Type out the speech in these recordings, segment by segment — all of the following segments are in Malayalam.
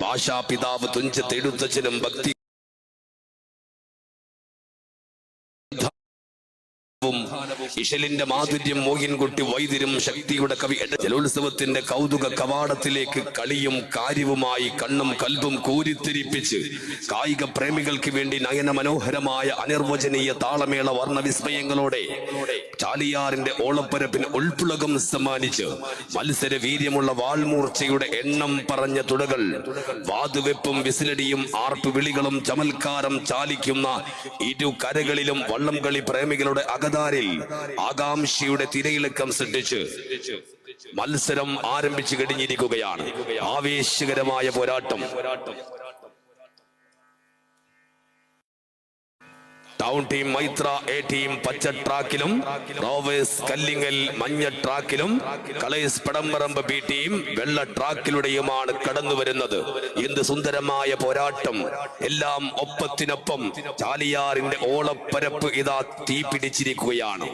ഭാഷാപിതാവ് തുഞ്ചത്ത് എഴുത്തച്ഛനും ഭക്തി ഇശലിന്റെ മാധുര്യം മോഹിൻകുട്ടി വൈദ്യരും ശക്തിയുടെ കവി ജലോത്സവത്തിന്റെ കൗതുക കവാടത്തിലേക്ക് കളിയും കാര്യവുമായി കണ്ണും കൽബും കൂരിത്തിരിപ്പിച്ച് കായിക പ്രേമികൾക്ക് വേണ്ടി നയന മനോഹരമായ അനിർവചനീയ താളമേള വർണ്ണവിസ്മയങ്ങളോടെ ചാലിയാറിന്റെ ഓളപ്പരപ്പിന് ഉൾപ്പുളകം സമ്മാനിച്ച് മത്സര വീര്യമുള്ള വാൾമൂർച്ചയുടെ എണ്ണം പറഞ്ഞ തുടകൾ വാതുവെപ്പും വിസിലടിയും ആർപ്പ് വിളികളും ചമൽക്കാരം ചാലിക്കുന്ന ഇരു കരകളിലും വള്ളംകളി പ്രേമികളുടെ അകതാരിൽ ആകാംക്ഷയുടെ തിരയിളക്കം സൃഷ്ടിച്ച് മത്സരം ആരംഭിച്ചു കഴിഞ്ഞിരിക്കുകയാണ്. ആവേശകരമായ പോരാട്ടം. Town team Maithra A team പച്ച ട്രാക്കിലും, റോവേഴ്സ് കല്ലിങ്ങൽ മഞ്ഞ ട്രാക്കിലും, കളേഴ്സ് പടംപറമ്പ് ബി ടീം വെള്ള ട്രാക്കിലൂടെയുമാണ് കടന്നു വരുന്നത്. എന്ത് സുന്ദരമായ പോരാട്ടം! എല്ലാം ഒപ്പത്തിനൊപ്പം ചാലിയാറിന്റെ ഓളപ്പരപ്പ് ഇതാ തീ പിടിച്ചിരിക്കുകയാണ്.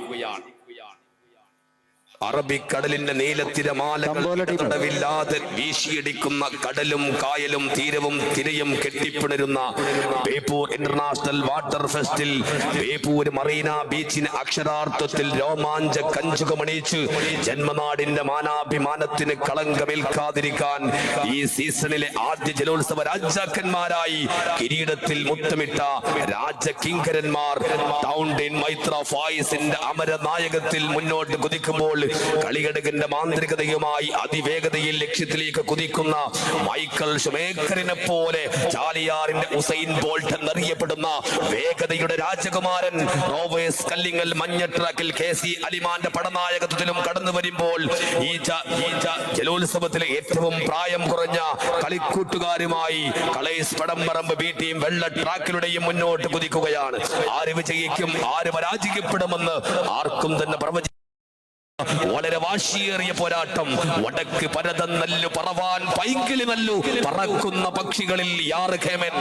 അറബിക്കടലിന്റെ നീലത്തിരമാലകളില്ലാതെ വീശിയടിക്കുന്ന കടലും കായലും തീരവും തിരയും കെട്ടിപ്പിണരുന്ന ബേപ്പൂർ ഇന്റർനാഷണൽ വാട്ടർ ഫെസ്റ്റിൽ ബേപ്പൂർ മറീന ബീച്ചിന് അക്ഷരാർത്ഥത്തിൽ രോമാഞ്ച കഞ്ചുകമണിയിച്ച് ജന്മനാടിന്റെ മാനാഭിമാനത്തിന് കളങ്കമേൽക്കാതിരിക്കാൻ ഈ സീസണിലെ ആദ്യ ജലോത്സവ രാജാക്കന്മാരായി കിരീടത്തിൽ മുത്തമിട്ട രാജകിങ്കരന്മാർ ടൗൺ ടീം മൈത്ര ഫായിസിന്റെ അമരനായകത്തിൽ മുന്നോട്ട് കുതിക്കുമ്പോൾ കളികടകിന്റെ മാന്ത്രികതയുമായി അതിവേഗതയിൽ ലക്ഷ്യത്തിലേക്ക് കുതിക്കുന്ന മൈക്കൽ ഷുമേക്കറിനെ പോലെ ചാലിയാറിന്റെ ഉസൈൻ ബോൾട്ട് എന്നറിയപ്പെടുന്ന വേഗതയുടെ രാജകുമാരൻ റോവേഴ്സ് കല്ലിങ്ങൽ മഞ്ഞ ട്രാക്കിൽ KC അലിമാന്റെ പടനായകത്വത്തിലും കടന്നു വരുമ്പോൾ ഈ ജലോത്സവത്തിലെ ഏറ്റവും പ്രായം കുറഞ്ഞ കളിക്കൂട്ടുകാരുമായി കളേഴ്സ് പടംപറമ്പ് ബി ടീം വെള്ള ട്രാക്കിലൂടെയും മുന്നോട്ട് കുതിക്കുകയാണ്. ആര് വിജയിക്കും, ആര് പരാജയപ്പെടുമെന്ന് ആർക്കും തന്നെ പ്രവചിക്കും. വളരെ വാശിയേറിയ പോരാട്ടം. വടക്ക് പരതന്നല്ലു പറവാൻ പൈങ്കിളി നല്ലു പറക്കുന്ന പക്ഷികളിൽ യാർ ഖേമൻ.